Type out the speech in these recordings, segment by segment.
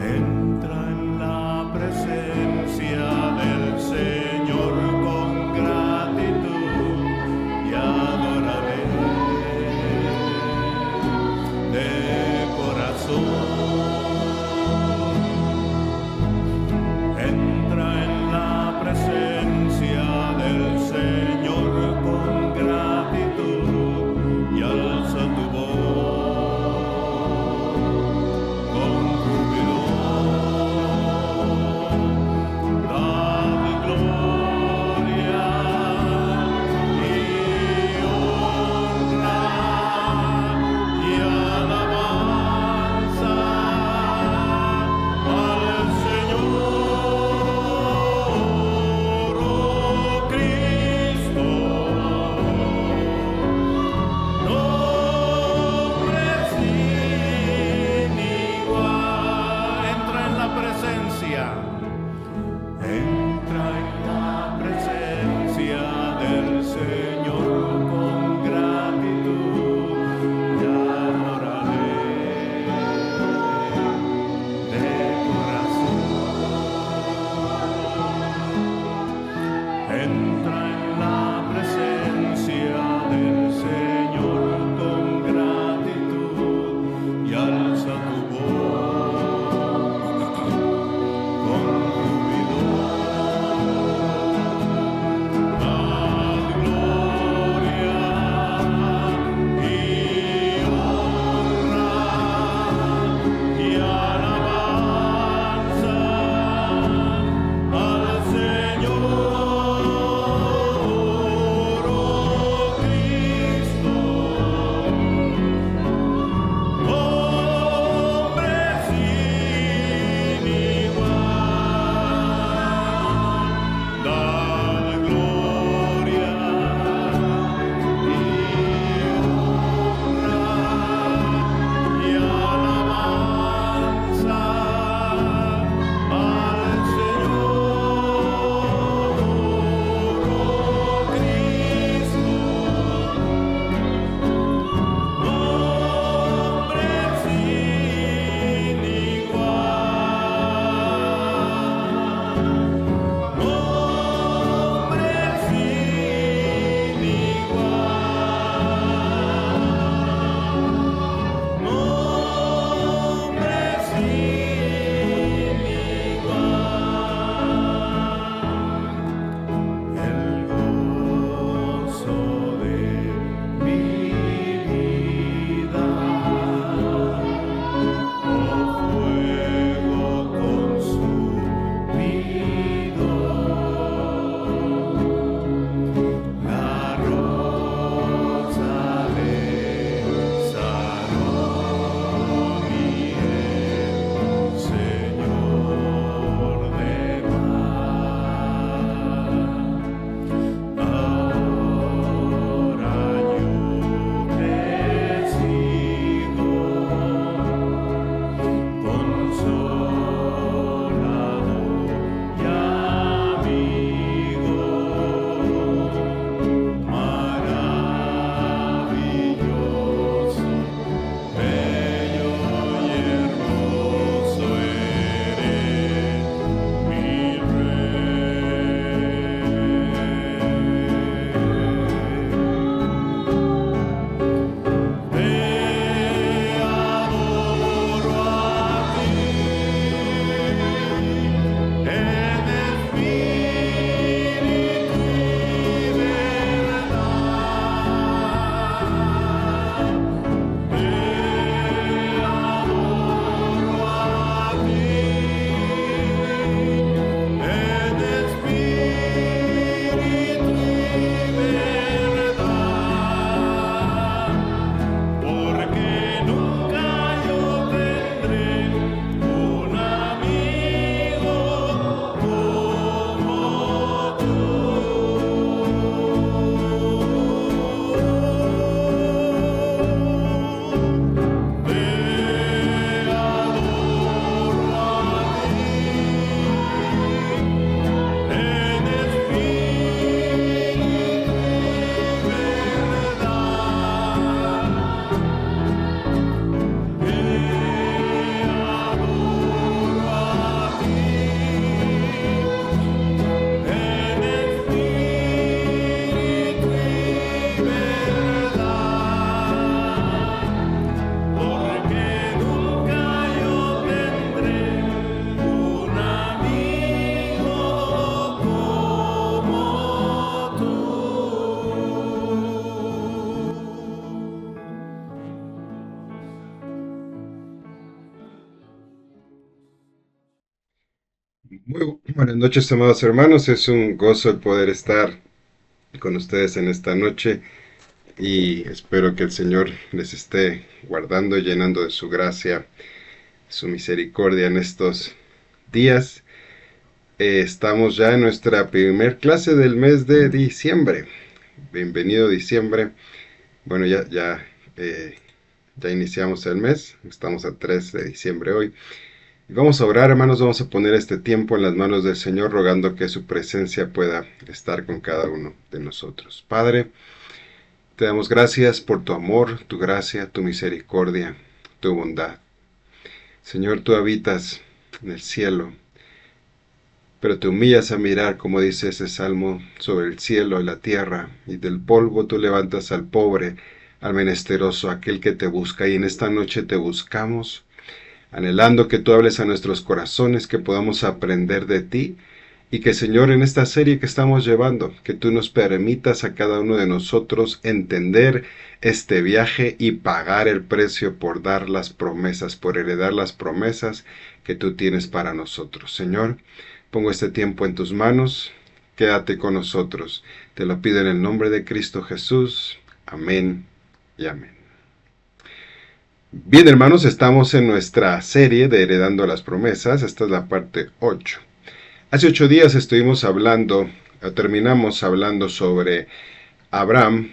Entra en la presencia del Señor con gratitud y adórale de corazón. Entra en la presencia del Señor con gratitud y alza tu voz con júbilo. Muy buenas noches, amados hermanos. Es un gozo el poder estar con ustedes en esta noche y espero que el Señor les esté guardando y llenando de su gracia, su misericordia en estos días. Estamos ya en nuestra primer clase del mes de diciembre. Bienvenido diciembre. Bueno, ya iniciamos el mes. Estamos a 3 de diciembre hoy. Y vamos a orar, hermanos, vamos a poner este tiempo en las manos del Señor, rogando que su presencia pueda estar con cada uno de nosotros. Padre, te damos gracias por tu amor, tu gracia, tu misericordia, tu bondad. Señor, tú habitas en el cielo, pero te humillas a mirar, como dice ese salmo, sobre el cielo y la tierra, y del polvo tú levantas al pobre, al menesteroso, aquel que te busca, y en esta noche te buscamos, anhelando que tú hables a nuestros corazones, que podamos aprender de ti y que, Señor, en esta serie que estamos llevando, que tú nos permitas a cada uno de nosotros entender este viaje y pagar el precio por dar las promesas, por heredar las promesas que tú tienes para nosotros. Señor, pongo este tiempo en tus manos, quédate con nosotros. Te lo pido en el nombre de Cristo Jesús. Amén y amén. Bien, hermanos, estamos en nuestra serie de Heredando las Promesas. Esta es la parte 8. Hace 8 días terminamos hablando sobre Abraham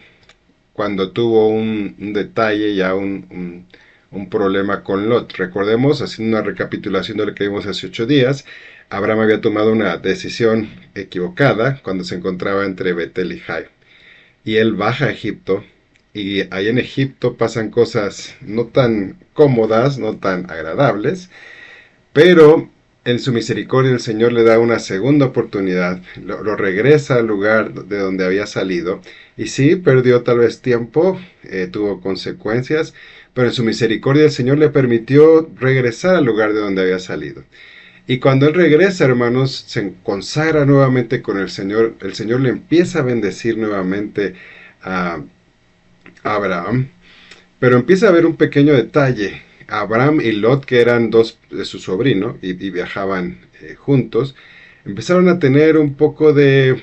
cuando tuvo un detalle, un problema con Lot. Recordemos, haciendo una recapitulación de lo que vimos hace 8 días, Abraham había tomado una decisión equivocada cuando se encontraba entre Betel y Jai. Y él baja a Egipto, y ahí en Egipto pasan cosas no tan cómodas, no tan agradables, pero en su misericordia el Señor le da una segunda oportunidad, lo regresa al lugar de donde había salido, y sí, perdió tal vez tiempo, tuvo consecuencias, pero en su misericordia el Señor le permitió regresar al lugar de donde había salido. Y cuando él regresa, hermanos, se consagra nuevamente con el Señor le empieza a bendecir nuevamente a Abraham, pero empieza a haber un pequeño detalle. Abraham y Lot, que eran dos de su sobrino y viajaban juntos, empezaron a tener un poco de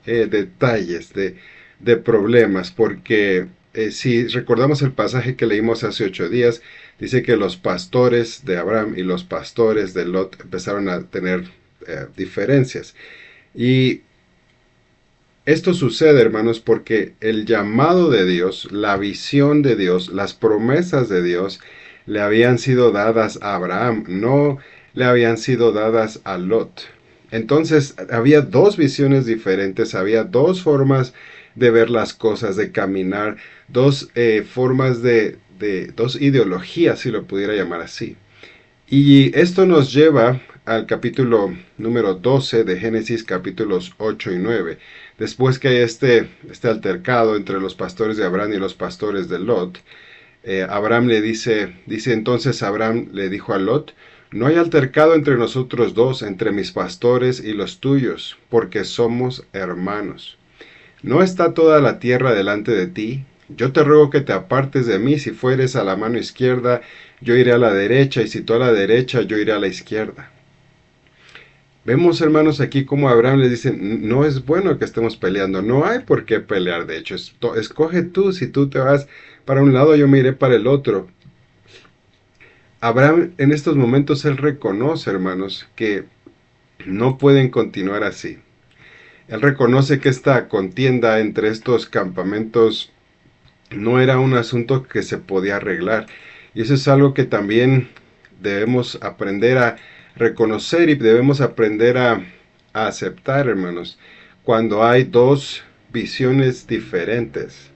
detalles, de problemas, porque si recordamos el pasaje que leímos hace 8 días, dice que los pastores de Abraham y los pastores de Lot empezaron a tener diferencias. Y esto sucede, hermanos, porque el llamado de Dios, la visión de Dios, las promesas de Dios le habían sido dadas a Abraham, no le habían sido dadas a Lot. Entonces había dos visiones diferentes, había dos formas de ver las cosas, de caminar, dos formas dos ideologías, si lo pudiera llamar así. Y esto nos lleva al capítulo número 12 de Génesis, capítulos 8 y 9. Después que hay este altercado entre los pastores de Abraham y los pastores de Lot, Abraham dice entonces Abraham le dijo a Lot: no hay altercado entre nosotros dos, entre mis pastores y los tuyos, porque somos hermanos. ¿No está toda la tierra delante de ti? Yo te ruego que te apartes de mí. Si fueres a la mano izquierda, yo iré a la derecha, y si tú a la derecha, yo iré a la izquierda. Vemos, hermanos, aquí como Abraham le dice: no es bueno que estemos peleando, no hay por qué pelear. De hecho, escoge tú, si tú te vas para un lado, yo me iré para el otro. Abraham, en estos momentos, él reconoce, hermanos, que no pueden continuar así. Él reconoce que esta contienda entre estos campamentos no era un asunto que se podía arreglar. Y eso es algo que también debemos aprender a reconocer y debemos aprender a aceptar, hermanos. Cuando hay dos visiones diferentes,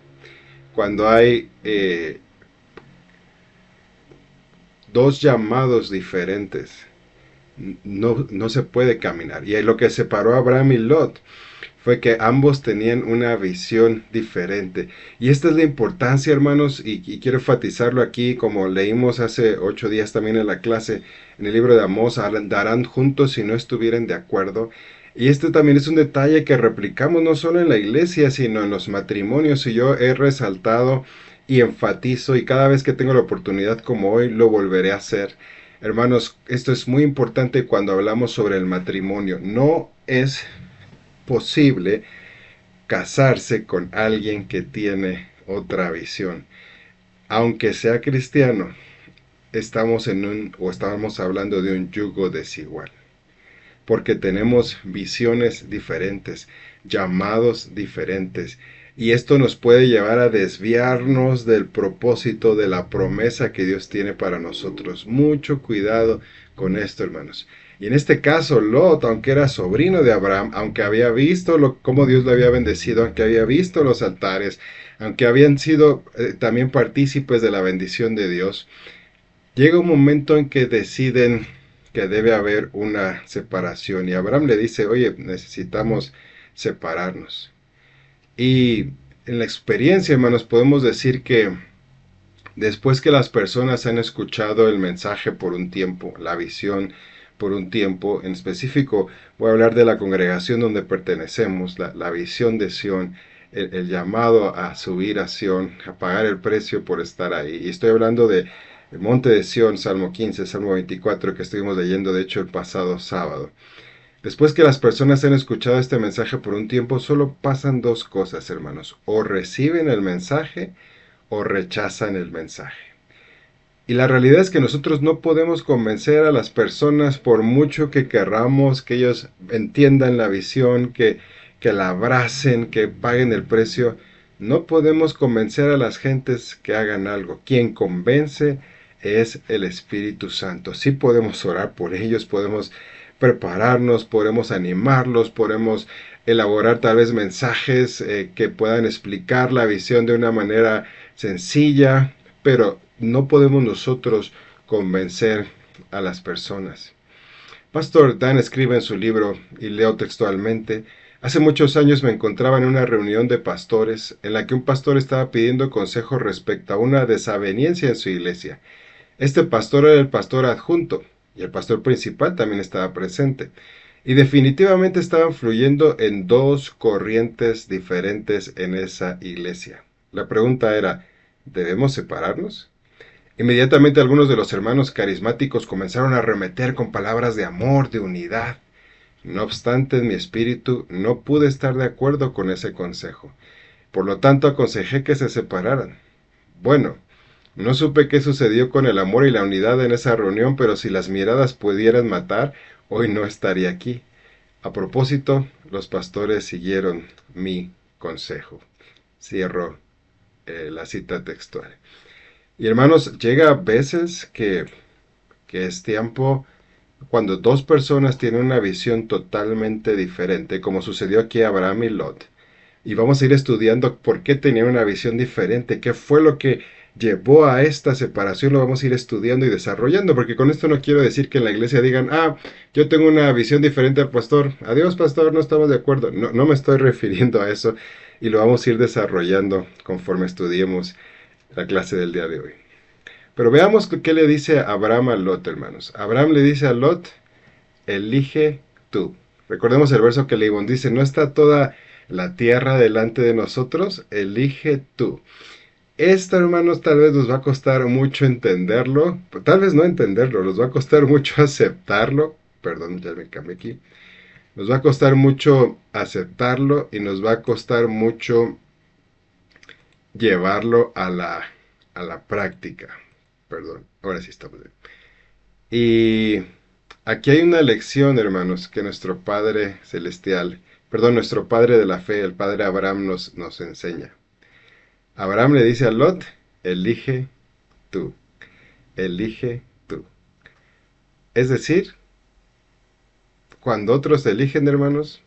cuando hay dos llamados diferentes, no se puede caminar. Y lo que separó a Abraham y Lot fue que ambos tenían una visión diferente. Y esta es la importancia, hermanos, y quiero enfatizarlo aquí, como leímos hace 8 días también en la clase, en el libro de Amós: andarán juntos si no estuvieran de acuerdo. Y este también es un detalle que replicamos no solo en la iglesia, sino en los matrimonios, y yo he resaltado y enfatizo, y cada vez que tengo la oportunidad como hoy lo volveré a hacer. Hermanos, esto es muy importante cuando hablamos sobre el matrimonio. No es posible casarse con alguien que tiene otra visión. Aunque sea cristiano, estamos hablando de un yugo desigual. Porque tenemos visiones diferentes, llamados diferentes. Y esto nos puede llevar a desviarnos del propósito, de la promesa que Dios tiene para nosotros. Mucho cuidado con esto, hermanos. Y en este caso, Lot, aunque era sobrino de Abraham, aunque había visto cómo Dios lo había bendecido, aunque había visto los altares, aunque habían sido también partícipes de la bendición de Dios, llega un momento en que deciden que debe haber una separación. Y Abraham le dice, oye, necesitamos separarnos. Y en la experiencia, hermanos, podemos decir que después que las personas han escuchado el mensaje por un tiempo, la visión por un tiempo, en específico voy a hablar de la congregación donde pertenecemos, la visión de Sión, el llamado a subir a Sión, a pagar el precio por estar ahí. Y estoy hablando de el Monte de Sión, Salmo 15, Salmo 24, que estuvimos leyendo de hecho el pasado sábado. Después que las personas han escuchado este mensaje por un tiempo, solo pasan dos cosas, hermanos. O reciben el mensaje o rechazan el mensaje. Y la realidad es que nosotros no podemos convencer a las personas por mucho que querramos que ellos entiendan la visión, que la abracen, que paguen el precio. No podemos convencer a las gentes que hagan algo. Quien convence es el Espíritu Santo. Sí podemos orar por ellos, podemos prepararnos, podemos animarlos, podemos elaborar tal vez mensajes que puedan explicar la visión de una manera sencilla, pero no podemos nosotros convencer a las personas. Pastor Dan escribe en su libro, y leo textualmente, hace muchos años me encontraba en una reunión de pastores en la que un pastor estaba pidiendo consejo respecto a una desaveniencia en su iglesia. Este pastor era el pastor adjunto y el pastor principal también estaba presente. Y definitivamente estaban fluyendo en dos corrientes diferentes en esa iglesia. La pregunta era, ¿debemos separarnos? Inmediatamente algunos de los hermanos carismáticos comenzaron a arremeter con palabras de amor, de unidad. No obstante, en mi espíritu no pude estar de acuerdo con ese consejo. Por lo tanto, aconsejé que se separaran. Bueno, no supe qué sucedió con el amor y la unidad en esa reunión, pero si las miradas pudieran matar, hoy no estaría aquí. A propósito, los pastores siguieron mi consejo. Cierro la cita textual. Y hermanos, llega a veces que es tiempo cuando dos personas tienen una visión totalmente diferente, como sucedió aquí a Abraham y Lot. Y vamos a ir estudiando por qué tenían una visión diferente, qué fue lo que llevó a esta separación, lo vamos a ir estudiando y desarrollando, porque con esto no quiero decir que en la iglesia digan, yo tengo una visión diferente al pastor, adiós pastor, no estamos de acuerdo. No, no me estoy refiriendo a eso, y lo vamos a ir desarrollando conforme estudiemos la clase del día de hoy. Pero veamos qué le dice Abraham a Lot, hermanos. Abraham le dice a Lot, elige tú. Recordemos el verso que leímos, dice, no está toda la tierra delante de nosotros, elige tú. Esto, hermanos, tal vez nos va a costar mucho entenderlo, tal vez no entenderlo, nos va a costar mucho aceptarlo, perdón, ya me cambié aquí, nos va a costar mucho aceptarlo y nos va a costar mucho llevarlo a la práctica, perdón, ahora sí estamos bien. Y aquí hay una lección, hermanos, que nuestro Padre Celestial, nuestro Padre de la fe, el Padre Abraham nos enseña. Abraham le dice a Lot, elige tú, elige tú. Es decir, cuando otros eligen, hermanos,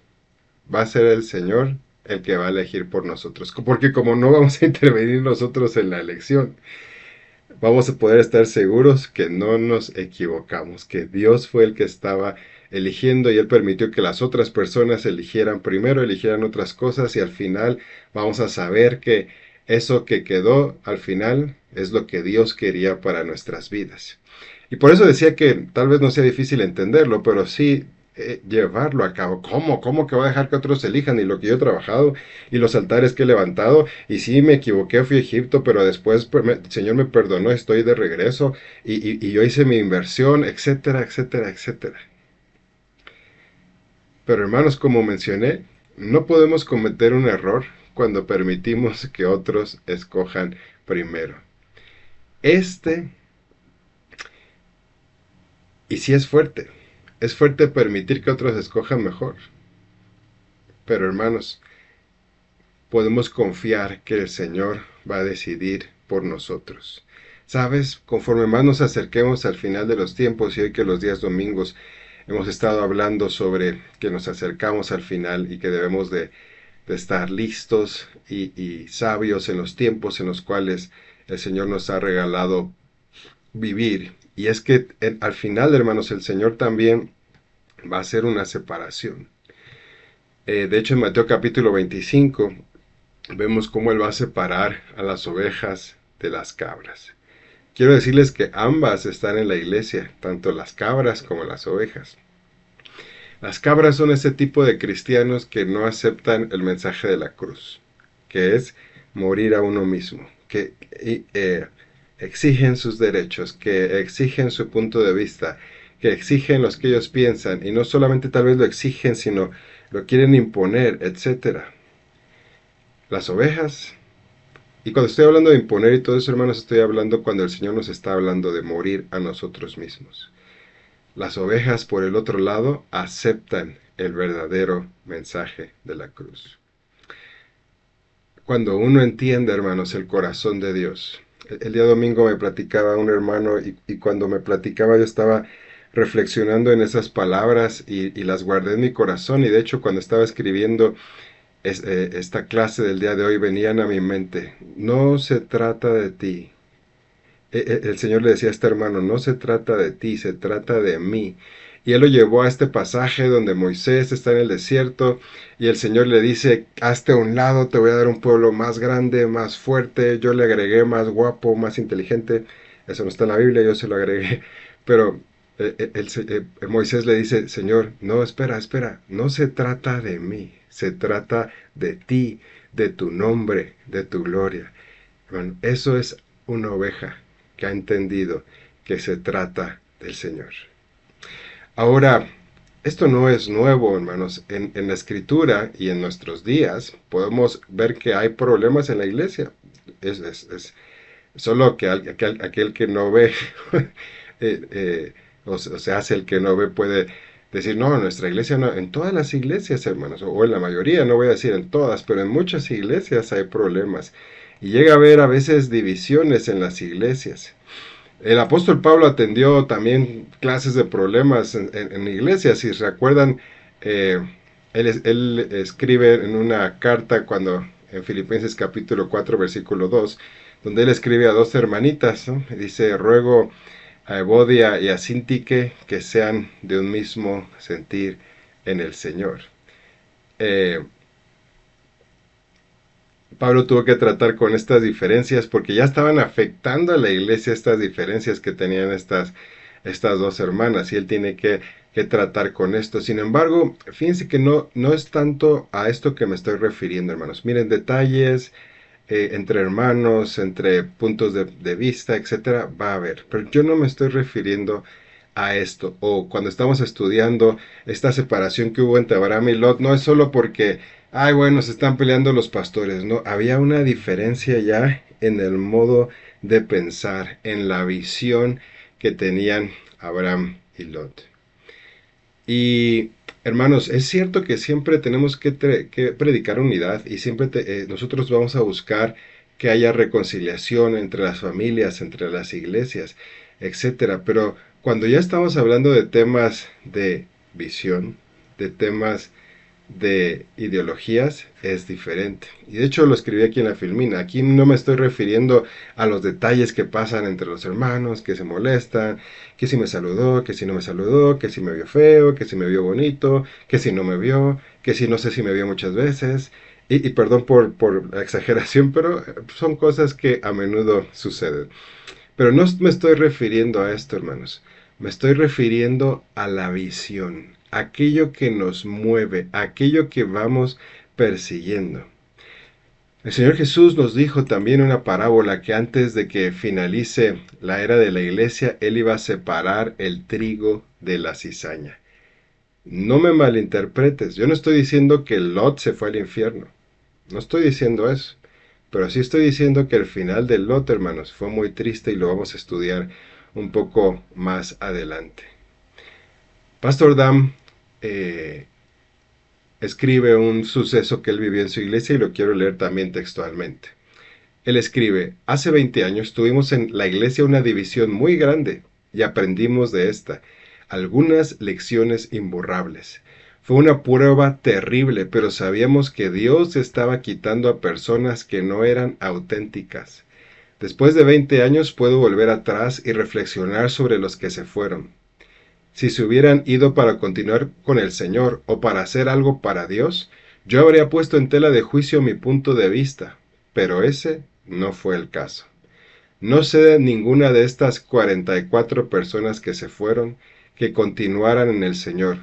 va a ser el Señor el que va a elegir por nosotros. Porque como no vamos a intervenir nosotros en la elección, vamos a poder estar seguros que no nos equivocamos, que Dios fue el que estaba eligiendo y Él permitió que las otras personas eligieran primero, eligieran otras cosas y al final vamos a saber que eso que quedó al final es lo que Dios quería para nuestras vidas. Y por eso decía que tal vez no sea difícil entenderlo, pero sí llevarlo a cabo. ¿Cómo que va a dejar que otros elijan? Y lo que yo he trabajado y los altares que he levantado, y sí me equivoqué, fui a Egipto, pero después el Señor me perdonó, estoy de regreso y yo hice mi inversión, etcétera, etcétera, etcétera. Pero hermanos, como mencioné, no podemos cometer un error cuando permitimos que otros escojan primero. Este, y sí es fuerte permitir que otros escojan mejor. Pero hermanos, podemos confiar que el Señor va a decidir por nosotros. Sabes, conforme más nos acerquemos al final de los tiempos, y hoy que los días domingos hemos estado hablando sobre que nos acercamos al final y que debemos de estar listos y sabios en los tiempos en los cuales el Señor nos ha regalado vivir. Y es que al final, hermanos, el Señor también va a hacer una separación. De hecho, en Mateo capítulo 25 vemos cómo Él va a separar a las ovejas de las cabras. Quiero decirles que ambas están en la iglesia, tanto las cabras como las ovejas. Las cabras son ese tipo de cristianos que no aceptan el mensaje de la cruz, que es morir a uno mismo, que exigen sus derechos, que exigen su punto de vista, que exigen los que ellos piensan, y no solamente tal vez lo exigen, sino lo quieren imponer, etc. Las ovejas, y cuando estoy hablando de imponer y todo eso, hermanos, estoy hablando cuando el Señor nos está hablando de morir a nosotros mismos. Las ovejas, por el otro lado, aceptan el verdadero mensaje de la cruz. Cuando uno entiende, hermanos, el corazón de Dios. El día domingo me platicaba un hermano y cuando me platicaba yo estaba reflexionando en esas palabras y las guardé en mi corazón, y de hecho cuando estaba escribiendo esta clase del día de hoy venían a mi mente. No se trata de ti. El Señor le decía a este hermano, no se trata de ti, se trata de mí. Y él lo llevó a este pasaje donde Moisés está en el desierto y el Señor le dice, hazte a un lado, te voy a dar un pueblo más grande, más fuerte, yo le agregué más guapo, más inteligente. Eso no está en la Biblia, yo se lo agregué. Pero Moisés le dice, Señor, no, espera, no se trata de mí, se trata de ti, de tu nombre, de tu gloria. Bueno, eso es una oveja que ha entendido que se trata del Señor. Ahora, esto no es nuevo, hermanos. En la Escritura y en nuestros días podemos ver que hay problemas en la iglesia. Es solo que aquel que no ve, o sea, hace el que no ve puede decir, no, en nuestra iglesia no, en todas las iglesias, hermanos, o en la mayoría, no voy a decir en todas, pero en muchas iglesias hay problemas. Y llega a haber a veces divisiones en las iglesias. El apóstol Pablo atendió también clases de problemas en iglesias. Si recuerdan, él escribe en una carta cuando en Filipenses capítulo 4 versículo 2, donde él escribe a dos hermanitas, ¿no? Dice, ruego a Evodia y a Sintique que sean de un mismo sentir en el Señor. Pablo tuvo que tratar con estas diferencias porque ya estaban afectando a la iglesia estas diferencias que tenían estas dos hermanas, y él tiene que tratar con esto. Sin embargo, fíjense que no es tanto a esto que me estoy refiriendo, hermanos. Miren, detalles entre hermanos, entre puntos de vista, etcétera, va a haber. Pero yo no me estoy refiriendo a esto. O cuando estamos estudiando esta separación que hubo entre Abraham y Lot, no es solo porque, ay, bueno, se están peleando los pastores. No, había una diferencia ya en el modo de pensar, en la visión que tenían Abraham y Lot. Y hermanos, es cierto que siempre tenemos que predicar unidad, y siempre nosotros vamos a buscar que haya reconciliación entre las familias, entre las iglesias, etcétera. Pero cuando ya estamos hablando de temas de visión, de temas de ideologías, es diferente. Y de hecho lo escribí aquí en la filmina. Aquí no me estoy refiriendo a los detalles que pasan entre los hermanos, que se molestan, que si me saludó, que si no me saludó, que si me vio feo, que si me vio bonito, que si no me vio, que si no sé si me vio muchas veces. Y perdón por la exageración, pero son cosas que a menudo suceden. Pero no me estoy refiriendo a esto, hermanos. Me estoy refiriendo a la visión, aquello que nos mueve, aquello que vamos persiguiendo. El Señor Jesús nos dijo también una parábola que antes de que finalice la era de la iglesia, Él iba a separar el trigo de la cizaña. No me malinterpretes, yo no estoy diciendo que Lot se fue al infierno, no estoy diciendo eso, pero sí estoy diciendo que el final de Lot, hermanos, fue muy triste y lo vamos a estudiar un poco más adelante. Pastor Dam escribe un suceso que él vivió en su iglesia y lo quiero leer también textualmente. Él escribe: hace 20 años tuvimos en la iglesia una división muy grande y aprendimos de esta algunas lecciones imborrables. Fue una prueba terrible, pero sabíamos que Dios estaba quitando a personas que no eran auténticas. Después de 20 años puedo volver atrás y reflexionar sobre los que se fueron. Si se hubieran ido para continuar con el Señor o para hacer algo para Dios, yo habría puesto en tela de juicio mi punto de vista, pero ese no fue el caso. No sé de ninguna de estas 44 personas que se fueron que continuaran en el Señor.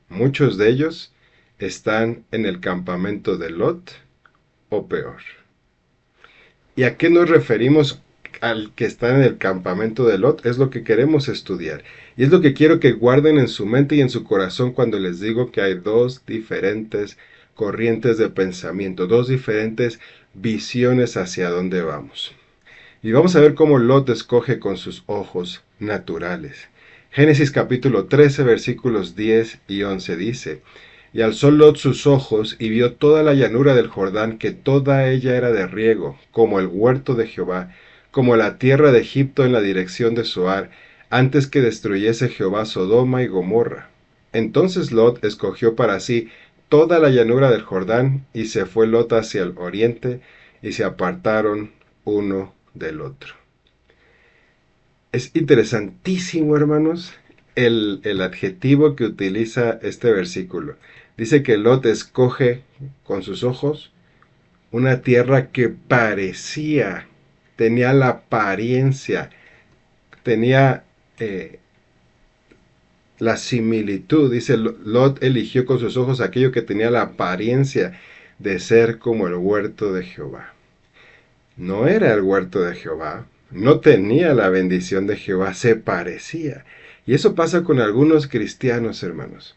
Muchos de ellos están en el campamento de Lot o peor. ¿Y a qué nos referimos al que está en el campamento de Lot? Es lo que queremos estudiar. Y es lo que quiero que guarden en su mente y en su corazón cuando les digo que hay dos diferentes corrientes de pensamiento, dos diferentes visiones hacia dónde vamos. Y vamos a ver cómo Lot escoge con sus ojos naturales. Génesis capítulo 13, versículos 10 y 11 dice: y alzó Lot sus ojos y vio toda la llanura del Jordán, que toda ella era de riego, como el huerto de Jehová, como la tierra de Egipto en la dirección de Zoar, antes que destruyese Jehová Sodoma y Gomorra. Entonces Lot escogió para sí toda la llanura del Jordán, y se fue Lot hacia el oriente, y se apartaron uno del otro. Es interesantísimo, hermanos, el adjetivo que utiliza este versículo. Dice que Lot escoge con sus ojos una tierra que parecía, tenía la apariencia, tenía la similitud. Dice, Lot eligió con sus ojos aquello que tenía la apariencia de ser como el huerto de Jehová. No era el huerto de Jehová, no tenía la bendición de Jehová, se parecía. Y eso pasa con algunos cristianos, hermanos.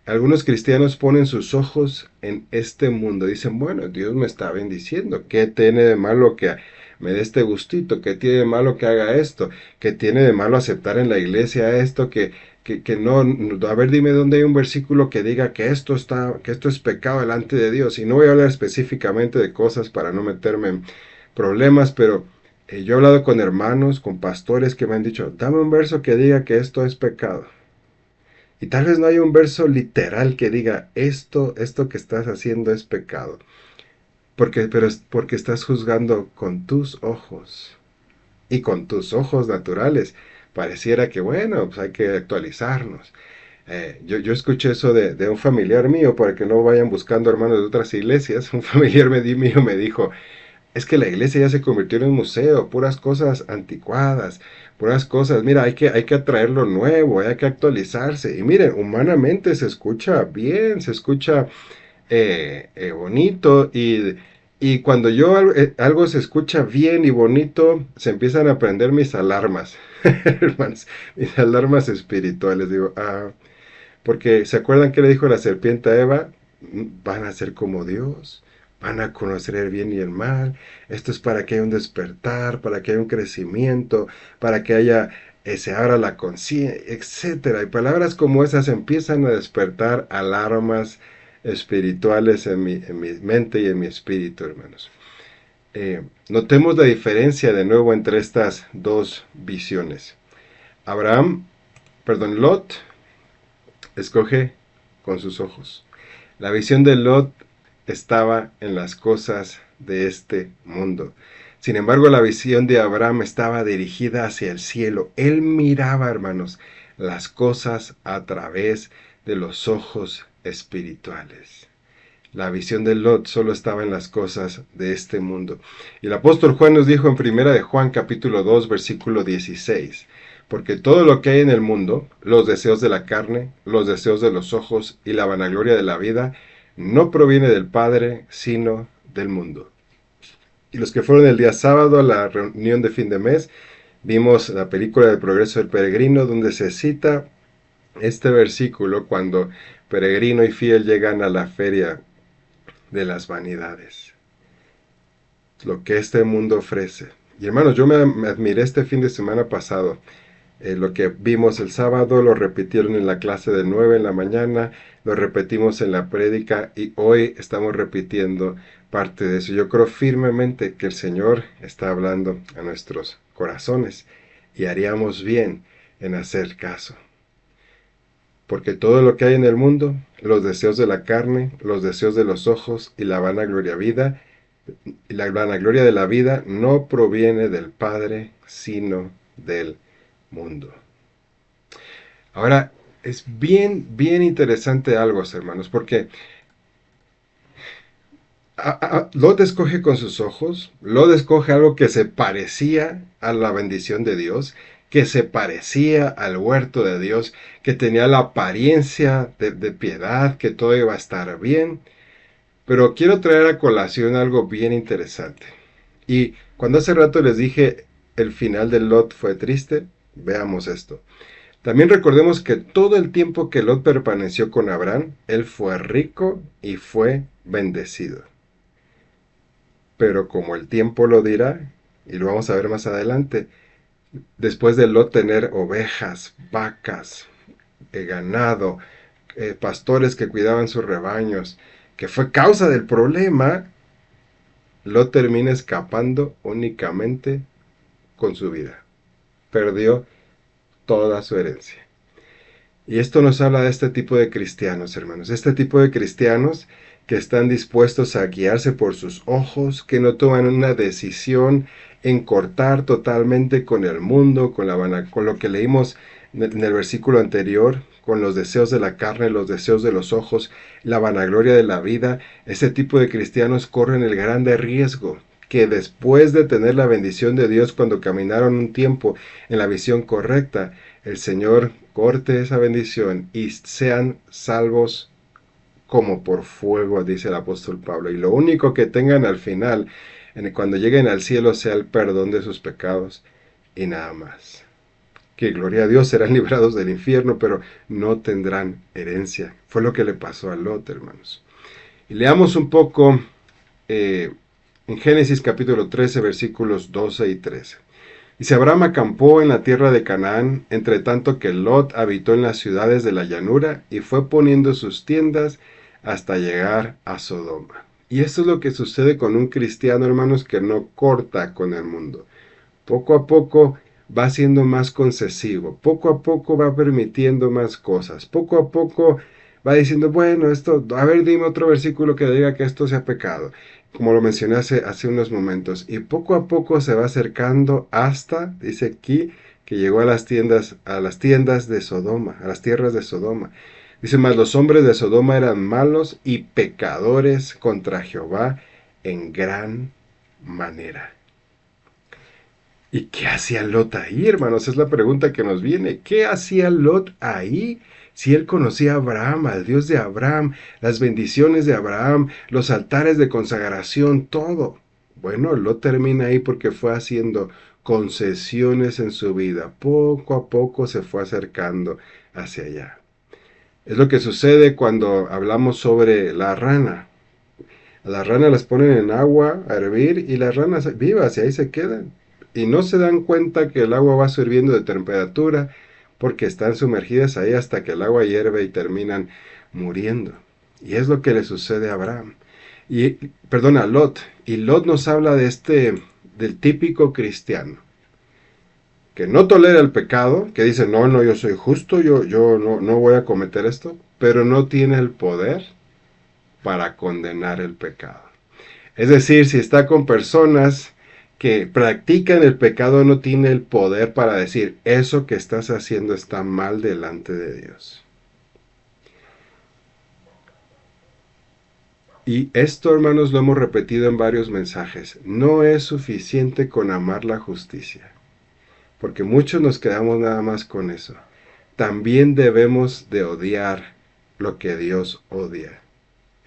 Algunos cristianos ponen sus ojos en este mundo. Dicen, bueno, Dios me está bendiciendo. ¿Qué tiene de malo que me dé este gustito? ¿Qué tiene de malo que haga esto? ¿Qué tiene de malo aceptar en la iglesia esto? Que no, a ver, dime dónde hay un versículo que diga que esto es pecado delante de Dios. Y no voy a hablar específicamente de cosas para no meterme en problemas, pero yo he hablado con hermanos, con pastores que me han dicho, dame un verso que diga que esto es pecado. Y tal vez no haya un verso literal que diga, esto que estás haciendo es pecado. Pero es porque estás juzgando con tus ojos. Y con tus ojos naturales. Pareciera que, bueno, pues hay que actualizarnos. Yo escuché eso de un familiar mío, para que no vayan buscando hermanos de otras iglesias. Un familiar mío me dijo, es que la iglesia ya se convirtió en un museo, puras cosas anticuadas, puras cosas, mira, hay que atraer lo nuevo, hay que actualizarse. Y miren, humanamente se escucha bien, se escucha bonito, y cuando algo se escucha bien y bonito, se empiezan a prender mis alarmas, hermanos, mis alarmas espirituales. Digo, porque ¿se acuerdan que le dijo la serpiente a Eva? Van a ser como Dios. Van a conocer el bien y el mal. Esto es para que haya un despertar, para que haya un crecimiento, para que haya, se abra la conciencia, etcétera. Y palabras como esas empiezan a despertar alarmas espirituales en mi mente y en mi espíritu, hermanos. Notemos la diferencia de nuevo entre estas dos visiones. Lot escoge con sus ojos. La visión de Lot estaba en las cosas de este mundo. Sin embargo, la visión de Abraham estaba dirigida hacia el cielo. Él miraba, hermanos, las cosas a través de los ojos espirituales. La visión de Lot solo estaba en las cosas de este mundo. Y el apóstol Juan nos dijo en 1 de Juan capítulo 2, versículo 16, porque todo lo que hay en el mundo, los deseos de la carne, los deseos de los ojos y la vanagloria de la vida, no proviene del Padre, sino del mundo. Y los que fueron el día sábado a la reunión de fin de mes, vimos la película del progreso del peregrino, donde se cita este versículo cuando peregrino y fiel llegan a la feria de las vanidades, lo que este mundo ofrece. Y hermanos, yo me admiré este fin de semana pasado. Lo que vimos el sábado lo repitieron en la clase de 9 en la mañana, lo repetimos en la prédica y hoy estamos repitiendo parte de eso. Yo creo firmemente que el Señor está hablando a nuestros corazones y haríamos bien en hacer caso. Porque todo lo que hay en el mundo, los deseos de la carne, los deseos de los ojos y la vanagloria de la vida no proviene del Padre, sino del mundo. Ahora, es bien interesante algo, hermanos, porque Lot escoge con sus ojos, Lot escoge algo que se parecía a la bendición de Dios, que se parecía al huerto de Dios, que tenía la apariencia de piedad, que todo iba a estar bien. Pero quiero traer a colación algo bien interesante. Y cuando hace rato les dije el final de Lot fue triste, veamos esto. También recordemos que todo el tiempo que Lot permaneció con Abraham, él fue rico y fue bendecido. Pero como el tiempo lo dirá, y lo vamos a ver más adelante, después de Lot tener ovejas, vacas, ganado, pastores que cuidaban sus rebaños, que fue causa del problema, Lot termina escapando únicamente con su vida. Perdió toda su herencia. Y esto nos habla de este tipo de cristianos, hermanos. Este tipo de cristianos que están dispuestos a guiarse por sus ojos, que no toman una decisión en cortar totalmente con el mundo, con lo que leímos en el versículo anterior, con los deseos de la carne, los deseos de los ojos, la vanagloria de la vida. Ese tipo de cristianos corren el grande riesgo que después de tener la bendición de Dios cuando caminaron un tiempo en la visión correcta, el Señor corte esa bendición y sean salvos como por fuego, dice el apóstol Pablo. Y lo único que tengan al final, cuando lleguen al cielo, sea el perdón de sus pecados y nada más. Que gloria a Dios, serán librados del infierno, pero no tendrán herencia. Fue lo que le pasó a Lot, hermanos. Y leamos un poco en Génesis capítulo 13, versículos 12 y 13. Dice, Abraham acampó en la tierra de Canaán, entre tanto que Lot habitó en las ciudades de la llanura y fue poniendo sus tiendas hasta llegar a Sodoma. Y esto es lo que sucede con un cristiano, hermanos, que no corta con el mundo. Poco a poco va siendo más concesivo, poco a poco va permitiendo más cosas, poco a poco va diciendo, bueno, esto, a ver, dime otro versículo que diga que esto sea pecado, como lo mencioné hace unos momentos, y poco a poco se va acercando hasta, dice aquí, que llegó a las tiendas de Sodoma, a las tierras de Sodoma. Dice, mas los hombres de Sodoma eran malos y pecadores contra Jehová en gran manera. ¿Y qué hacía Lot ahí, hermanos? Es la pregunta que nos viene. ¿Qué hacía Lot ahí? Si él conocía a Abraham, al Dios de Abraham, las bendiciones de Abraham, los altares de consagración, todo. Bueno, Lot termina ahí porque fue haciendo concesiones en su vida. Poco a poco se fue acercando hacia allá. Es lo que sucede cuando hablamos sobre la rana. A las ranas las ponen en agua a hervir y las ranas vivas y ahí se quedan. Y no se dan cuenta que el agua va subiendo de temperatura porque están sumergidas ahí hasta que el agua hierve y terminan muriendo. Y es lo que le sucede a Abraham. A Lot. Y Lot nos habla del típico cristiano que no tolera el pecado, que dice, no, yo soy justo, yo no voy a cometer esto, pero no tiene el poder para condenar el pecado. Es decir, si está con personas que practican el pecado, no tiene el poder para decir, eso que estás haciendo está mal delante de Dios. Y esto, hermanos, lo hemos repetido en varios mensajes. No es suficiente con amar la justicia. porque muchos nos quedamos nada más con eso. También debemos de odiar lo que Dios odia.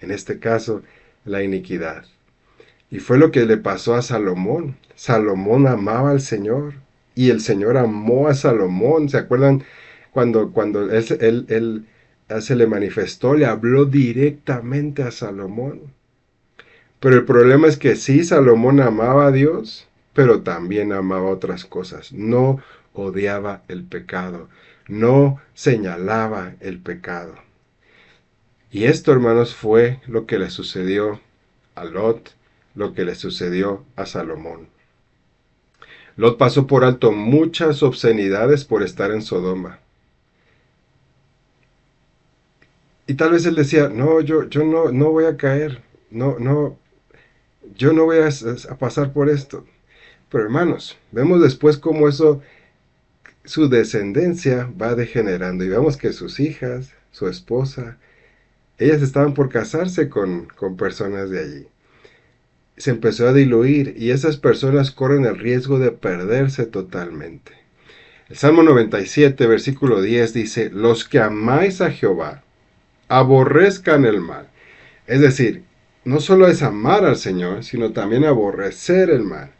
En este caso, la iniquidad. Y fue lo que le pasó a Salomón. Salomón amaba al Señor y el Señor amó a Salomón. ¿Se acuerdan cuando él se le manifestó, le habló directamente a Salomón? Pero el problema es que sí, Salomón amaba a Dios, pero también amaba otras cosas. No odiaba el pecado, no señalaba el pecado. Y esto, hermanos, fue lo que le sucedió a Lot, lo que le sucedió a Salomón. Lot pasó por alto muchas obscenidades por estar en Sodoma. Y tal vez él decía, no, yo no voy a caer, yo no voy a pasar por esto. Pero hermanos, vemos después cómo eso, su descendencia va degenerando. Y vemos que sus hijas, su esposa, ellas estaban por casarse con personas de allí. Se empezó a diluir y esas personas corren el riesgo de perderse totalmente. El Salmo 97, versículo 10 dice, los que amáis a Jehová, aborrezcan el mal. Es decir, no solo es amar al Señor, sino también aborrecer el mal.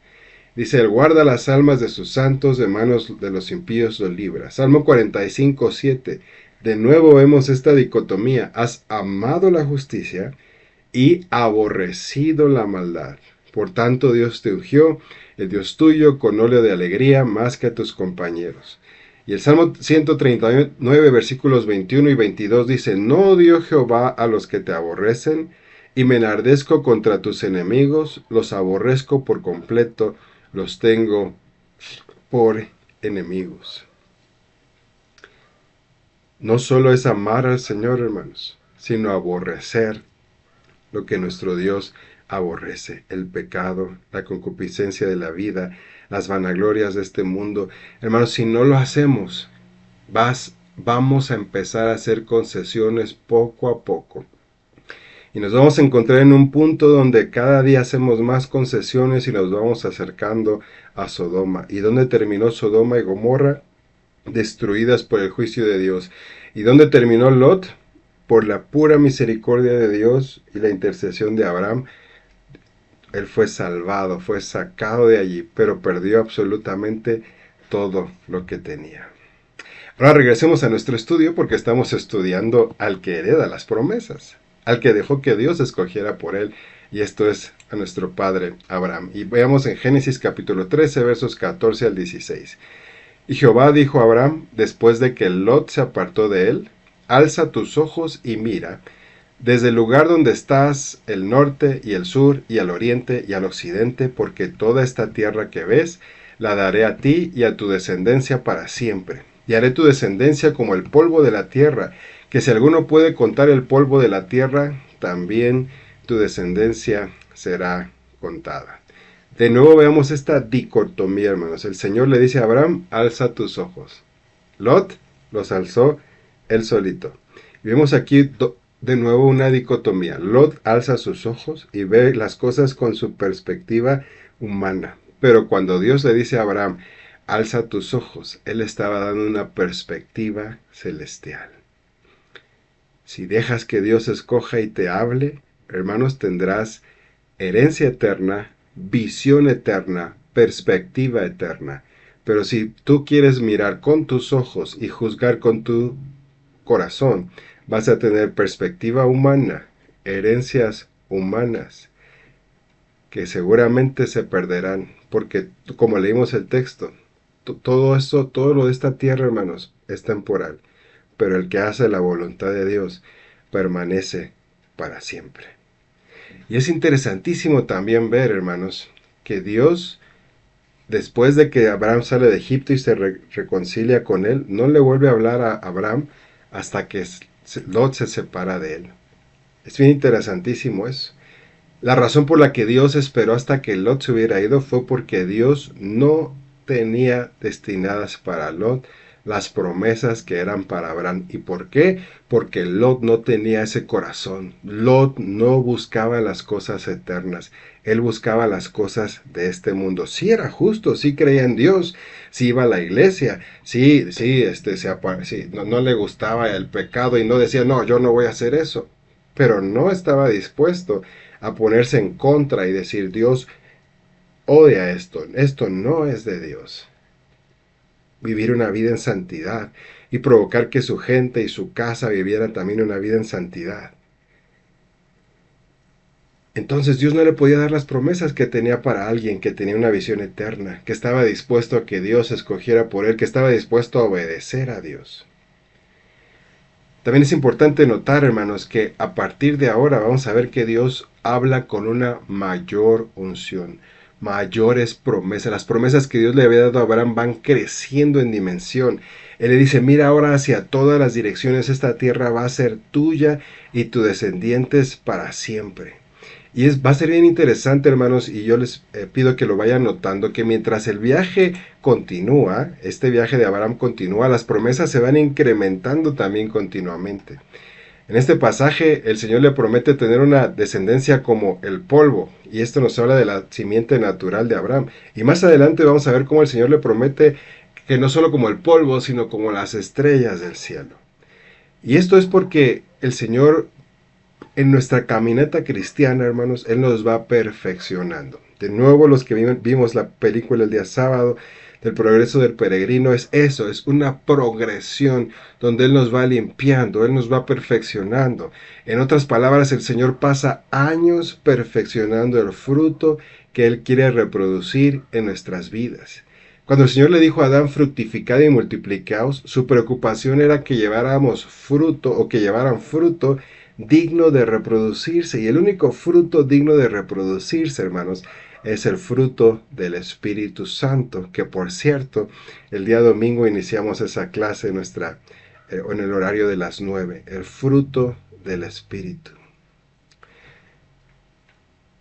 Dice, Él guarda las almas de sus santos, de manos de los impíos los libra. Salmo 45, 7. De nuevo vemos esta dicotomía. Has amado la justicia y aborrecido la maldad. Por tanto, Dios te ungió, el Dios tuyo, con óleo de alegría, más que a tus compañeros. Y el Salmo 139, versículos 21 y 22 dice, no odio Jehová a los que te aborrecen, y me enardezco contra tus enemigos, los aborrezco por completo, los tengo por enemigos. No solo es amar al Señor, hermanos, sino aborrecer lo que nuestro Dios aborrece, el pecado, la concupiscencia de la vida, las vanaglorias de este mundo. Hermanos, si no lo hacemos, vamos a empezar a hacer concesiones poco a poco. Y nos vamos a encontrar en un punto donde cada día hacemos más concesiones y nos vamos acercando a Sodoma. ¿Y dónde terminó Sodoma y Gomorra? Destruidas por el juicio de Dios. ¿Y dónde terminó Lot? Por la pura misericordia de Dios y la intercesión de Abraham. Él fue salvado, fue sacado de allí, pero perdió absolutamente todo lo que tenía. Ahora regresemos a nuestro estudio porque estamos estudiando al que hereda las promesas, al que dejó que Dios escogiera por él, y esto es a nuestro padre Abraham. Y veamos en Génesis capítulo 13, versos 14 al 16. Y Jehová dijo a Abraham, después de que Lot se apartó de él, alza tus ojos y mira, desde el lugar donde estás, el norte y el sur y al oriente y al occidente, porque toda esta tierra que ves, la daré a ti y a tu descendencia para siempre. Y haré tu descendencia como el polvo de la tierra, que si alguno puede contar el polvo de la tierra, también tu descendencia será contada. De nuevo veamos esta dicotomía, hermanos. El Señor le dice a Abraham, alza tus ojos. Lot los alzó él solito. Y vemos aquí de nuevo una dicotomía. Lot alza sus ojos y ve las cosas con su perspectiva humana. Pero cuando Dios le dice a Abraham, alza tus ojos, él estaba dando una perspectiva celestial. Si dejas que Dios escoja y te hable, hermanos, tendrás herencia eterna, visión eterna, perspectiva eterna. Pero si tú quieres mirar con tus ojos y juzgar con tu corazón, vas a tener perspectiva humana, herencias humanas, que seguramente se perderán, porque como leímos el texto, todo esto, todo lo de esta tierra, hermanos, es temporal, pero el que hace la voluntad de Dios permanece para siempre. Y es interesantísimo también ver, hermanos, que Dios, después de que Abraham sale de Egipto y se reconcilia con él, no le vuelve a hablar a Abraham hasta que Lot se separa de él. Es bien interesantísimo eso. La razón por la que Dios esperó hasta que Lot se hubiera ido fue porque Dios no tenía destinadas para Lot las promesas que eran para Abraham. ¿Y por qué? Porque Lot no tenía ese corazón. Lot no buscaba las cosas eternas. Él buscaba las cosas de este mundo. Sí era justo, sí creía en Dios, sí iba a la iglesia, sí, no le gustaba el pecado y no decía, no, yo no voy a hacer eso. Pero no estaba dispuesto a ponerse en contra y decir, Dios odia esto no es de Dios. Vivir una vida en santidad y provocar que su gente y su casa vivieran también una vida en santidad. Entonces Dios no le podía dar las promesas que tenía para alguien que tenía una visión eterna, que estaba dispuesto a que Dios escogiera por él, que estaba dispuesto a obedecer a Dios. También es importante notar, hermanos, que a partir de ahora vamos a ver que Dios habla con una mayor unción, mayores promesas. Las promesas que Dios le había dado a Abraham van creciendo en dimensión. Él le dice, mira ahora hacia todas las direcciones, esta tierra va a ser tuya y tus descendientes para siempre. Y va a ser bien interesante, hermanos, y yo les pido que lo vayan notando, que mientras el viaje continúa, este viaje de Abraham continúa, las promesas se van incrementando también continuamente. En este pasaje, el Señor le promete tener una descendencia como el polvo, y esto nos habla de la simiente natural de Abraham. Y más adelante vamos a ver cómo el Señor le promete que no solo como el polvo, sino como las estrellas del cielo. Y esto es porque el Señor, en nuestra caminata cristiana, hermanos, Él nos va perfeccionando. De nuevo, los que vimos la película el día sábado del progreso del peregrino, es eso, es una progresión donde Él nos va limpiando, Él nos va perfeccionando. En otras palabras, el Señor pasa años perfeccionando el fruto que Él quiere reproducir en nuestras vidas. Cuando el Señor le dijo a Adán, fructificad y multiplicaos, su preocupación era que lleváramos fruto o que llevaran fruto digno de reproducirse. Y el único fruto digno de reproducirse, hermanos, es el fruto del Espíritu Santo, que por cierto, el día domingo iniciamos esa clase en el horario de las 9, el fruto del Espíritu.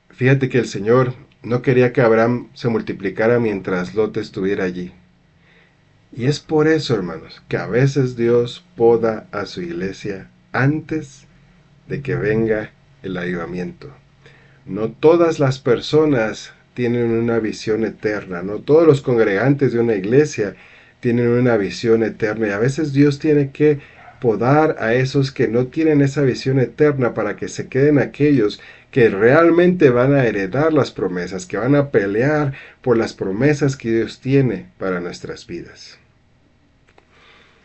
Fíjate que el Señor no quería que Abraham se multiplicara mientras Lot estuviera allí. Y es por eso, hermanos, que a veces Dios poda a su iglesia antes de que venga el avivamiento. No todas las personas tienen una visión eterna, no todos los congregantes de una iglesia tienen una visión eterna, y a veces Dios tiene que podar a esos que no tienen esa visión eterna para que se queden aquellos que realmente van a heredar las promesas, que van a pelear por las promesas que Dios tiene para nuestras vidas.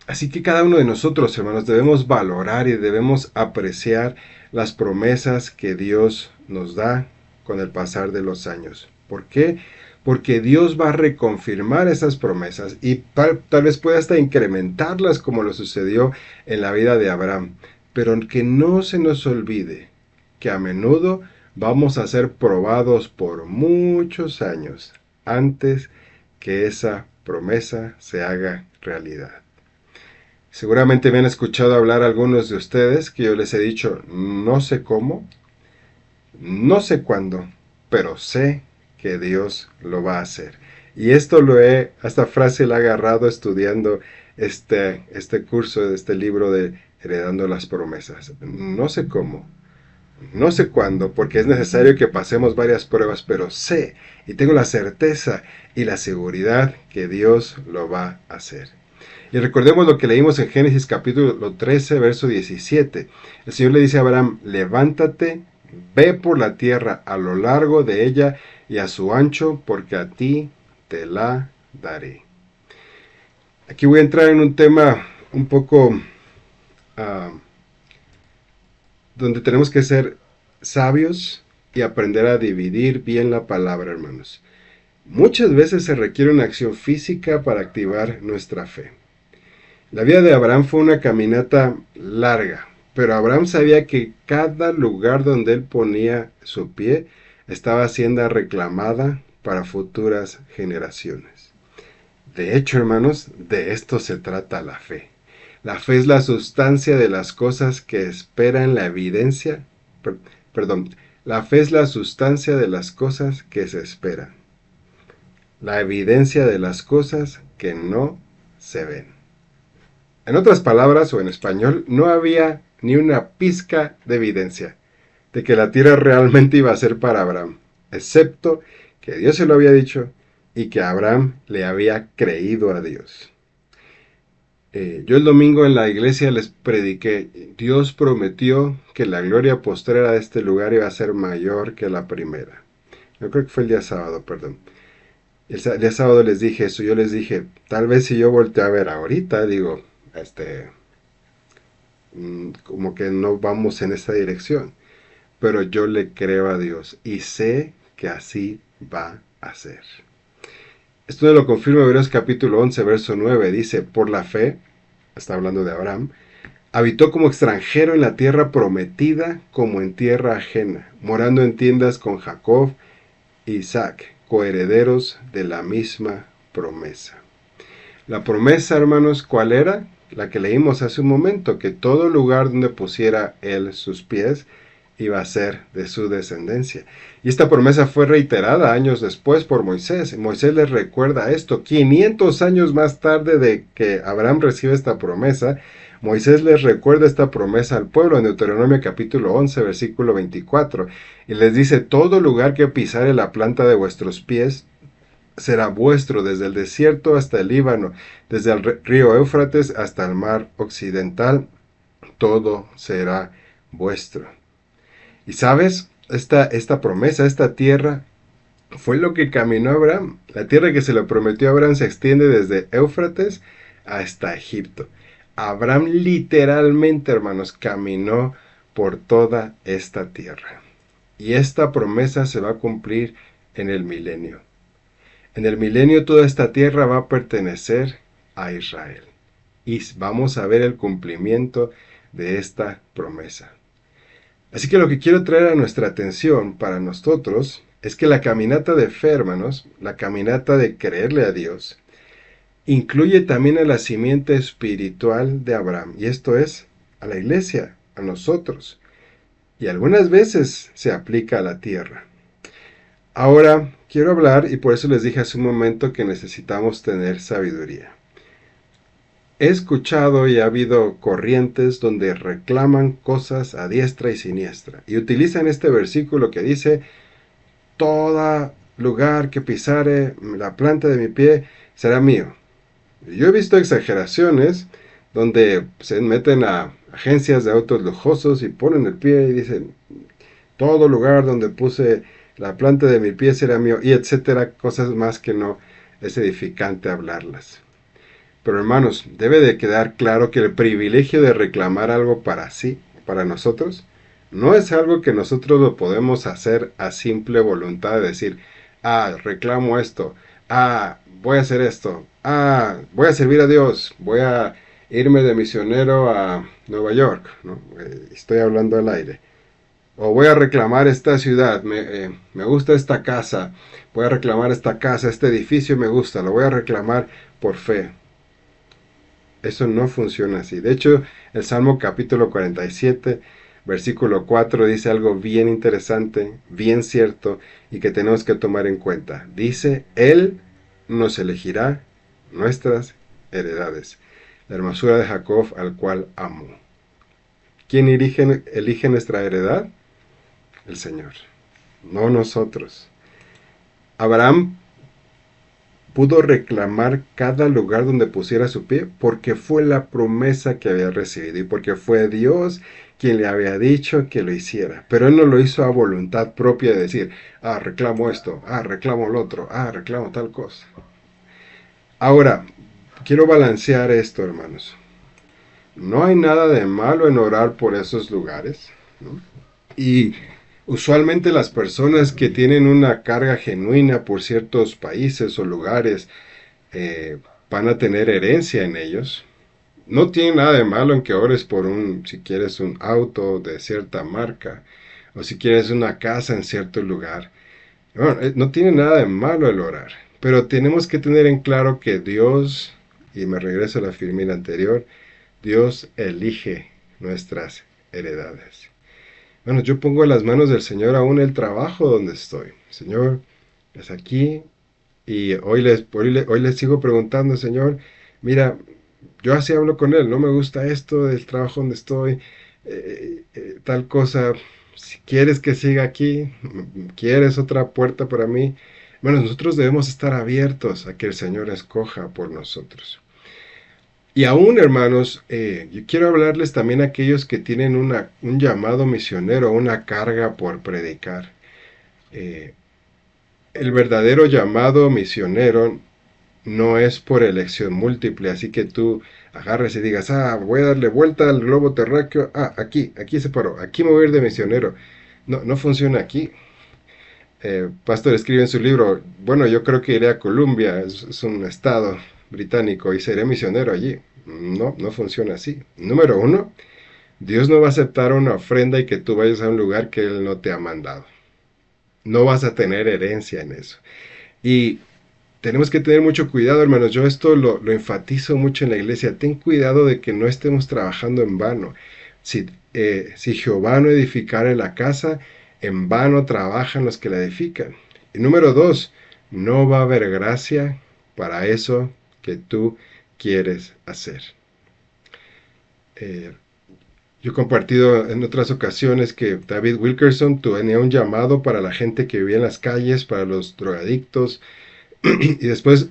Así que cada uno de nosotros, hermanos, debemos valorar y debemos apreciar las promesas que Dios nos da con el pasar de los años. ¿Por qué? Porque Dios va a reconfirmar esas promesas y tal vez pueda hasta incrementarlas como lo sucedió en la vida de Abraham. Pero que no se nos olvide que a menudo vamos a ser probados por muchos años antes que esa promesa se haga realidad. Seguramente me han escuchado hablar algunos de ustedes que yo les he dicho, no sé cómo, no sé cuándo, pero sé que Dios lo va a hacer. Y esta frase la he agarrado estudiando este curso de este libro de Heredando las Promesas. No sé cómo, no sé cuándo, porque es necesario que pasemos varias pruebas, pero sé y tengo la certeza y la seguridad que Dios lo va a hacer. Y recordemos lo que leímos en Génesis capítulo 13, verso 17. El Señor le dice a Abraham, levántate, ve por la tierra a lo largo de ella y a su ancho, porque a ti te la daré. Aquí voy a entrar en un tema un poco donde tenemos que ser sabios y aprender a dividir bien la palabra, hermanos. Muchas veces se requiere una acción física para activar nuestra fe. La vida de Abraham fue una caminata larga, pero Abraham sabía que cada lugar donde él ponía su pie estaba siendo reclamada para futuras generaciones. De hecho, hermanos, de esto se trata la fe. La fe es la sustancia de las cosas que esperan la evidencia. La fe es la sustancia de las cosas que se esperan. La evidencia de las cosas que no se ven. En otras palabras, o en español, no había ni una pizca de evidencia de que la tierra realmente iba a ser para Abraham, excepto que Dios se lo había dicho y que Abraham le había creído a Dios. Yo el domingo en la iglesia les prediqué, Dios prometió que la gloria postrera de este lugar iba a ser mayor que la primera. Yo creo que fue el día sábado, perdón. El día sábado les dije eso, yo les dije, tal vez si yo volteo a ver ahorita, digo, como que no vamos en esa dirección, pero yo le creo a Dios y sé que así va a ser. Esto me lo confirma Hebreos capítulo 11, verso 9, dice, por la fe, está hablando de Abraham, habitó como extranjero en la tierra prometida como en tierra ajena, morando en tiendas con Jacob e Isaac, coherederos de la misma promesa. La promesa, hermanos, ¿cuál era? La que leímos hace un momento, que todo lugar donde pusiera él sus pies iba a ser de su descendencia. Y esta promesa fue reiterada años después por Moisés. Moisés les recuerda esto. 500 años más tarde de que Abraham recibe esta promesa, Moisés les recuerda esta promesa al pueblo en Deuteronomio capítulo 11, versículo 24. Y les dice, todo lugar que pisare la planta de vuestros pies será vuestro, desde el desierto hasta el Líbano, desde el río Éufrates hasta el mar occidental, todo será vuestro. Y sabes, esta promesa, esta tierra, fue lo que caminó Abraham. La tierra que se le prometió a Abraham se extiende desde Éufrates hasta Egipto. Abraham literalmente, hermanos, caminó por toda esta tierra. Y esta promesa se va a cumplir en el milenio. En el milenio toda esta tierra va a pertenecer a Israel. Y vamos a ver el cumplimiento de esta promesa. Así que lo que quiero traer a nuestra atención para nosotros es que la caminata de fe, hermanos, la caminata de creerle a Dios, incluye también a la simiente espiritual de Abraham. Y esto es a la iglesia, a nosotros. Y algunas veces se aplica a la tierra. Ahora, quiero hablar, y por eso les dije hace un momento que necesitamos tener sabiduría. He escuchado y ha habido corrientes donde reclaman cosas a diestra y siniestra, y utilizan este versículo que dice, todo lugar que pisare la planta de mi pie será mío. Yo he visto exageraciones donde se meten a agencias de autos lujosos y ponen el pie y dicen, todo lugar donde puse la planta de mi pie será mío, y etcétera, cosas más que no es edificante hablarlas. Pero hermanos, debe de quedar claro que el privilegio de reclamar algo para sí, para nosotros, no es algo que nosotros lo podemos hacer a simple voluntad de decir, reclamo esto, voy a hacer esto, voy a servir a Dios, voy a irme de misionero a Nueva York, ¿no? Estoy hablando al aire. O voy a reclamar esta ciudad, me gusta esta casa, voy a reclamar esta casa, este edificio me gusta, lo voy a reclamar por fe. Eso no funciona así. De hecho, el Salmo capítulo 47, versículo 4 dice algo bien interesante, bien cierto, y que tenemos que tomar en cuenta. Dice, Él nos elegirá nuestras heredades, la hermosura de Jacob al cual amo. ¿Quién elige nuestra heredad? El Señor, no nosotros. Abraham pudo reclamar cada lugar donde pusiera su pie porque fue la promesa que había recibido y porque fue Dios quien le había dicho que lo hiciera. Pero él no lo hizo a voluntad propia de decir, reclamo esto, reclamo lo otro, reclamo tal cosa. Ahora, quiero balancear esto, hermanos. No hay nada de malo en orar por esos lugares, ¿no? Y usualmente las personas que tienen una carga genuina por ciertos países o lugares van a tener herencia en ellos. No tiene nada de malo en que ores por si quieres un auto de cierta marca o si quieres una casa en cierto lugar. No tiene nada de malo el orar, pero tenemos que tener en claro que Dios, y me regreso a la firmina anterior, Dios elige nuestras heredades. Bueno, yo pongo en las manos del Señor aún el trabajo donde estoy. Señor, es aquí y hoy les sigo preguntando, Señor, mira, yo así hablo con él, no me gusta esto del trabajo donde estoy, tal cosa, si quieres que siga aquí, quieres otra puerta para mí. Bueno, nosotros debemos estar abiertos a que el Señor escoja por nosotros. Y aún, hermanos, yo quiero hablarles también a aquellos que tienen un llamado misionero, una carga por predicar. Eh, el verdadero llamado misionero no es por elección múltiple, así que tú agarres y digas, voy a darle vuelta al globo terráqueo, aquí se paró, aquí me voy a ir de misionero. No, no funciona aquí. Pastor escribe en su libro, bueno, yo creo que iré a Colombia, es un estado británico, y seré misionero allí. No, no funciona así. Número uno, Dios no va a aceptar una ofrenda y que tú vayas a un lugar que Él no te ha mandado. No vas a tener herencia en eso. Y tenemos que tener mucho cuidado, hermanos. Yo esto lo enfatizo mucho en la iglesia. Ten cuidado de que no estemos trabajando en vano. Si Jehová no edificare la casa, en vano trabajan los que la edifican. Y número dos, no va a haber gracia para eso que tú quieres hacer. Eh, yo he compartido en otras ocasiones que David Wilkerson tenía un llamado para la gente que vivía en las calles, para los drogadictos, y después